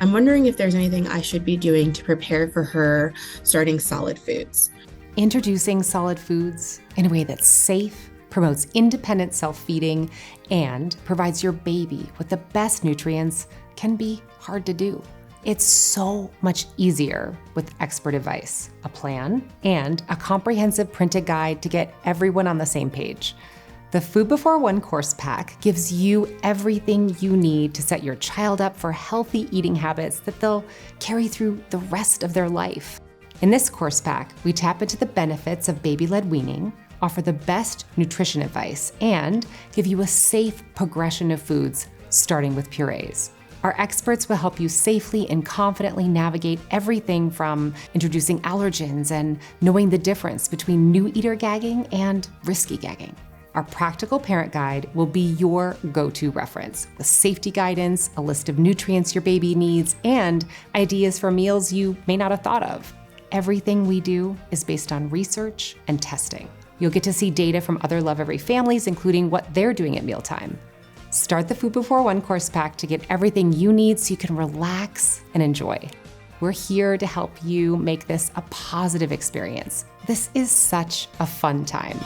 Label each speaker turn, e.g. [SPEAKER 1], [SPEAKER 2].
[SPEAKER 1] I'm wondering if there's anything I should be doing to prepare for her starting solid foods.
[SPEAKER 2] Introducing solid foods in a way that's safe, promotes independent self-feeding, and provides your baby with the best nutrients can be hard to do. It's so much easier with expert advice, a plan, and a comprehensive printed guide to get everyone on the same page. The Food Before One course pack gives you everything you need to set your child up for healthy eating habits that they'll carry through the rest of their life. In this course pack, we tap into the benefits of baby-led weaning, offer the best nutrition advice, and give you a safe progression of foods, starting with purees. Our experts will help you safely and confidently navigate everything from introducing allergens and knowing the difference between new eater gagging and risky gagging. Our practical parent guide will be your go-to reference with safety guidance, a list of nutrients your baby needs, and ideas for meals you may not have thought of. Everything we do is based on research and testing. You'll get to see data from other Lovevery families, including what they're doing at mealtime. Start the Food Before One course pack to get everything you need so you can relax and enjoy. We're here to help you make this a positive experience. This is such a fun time.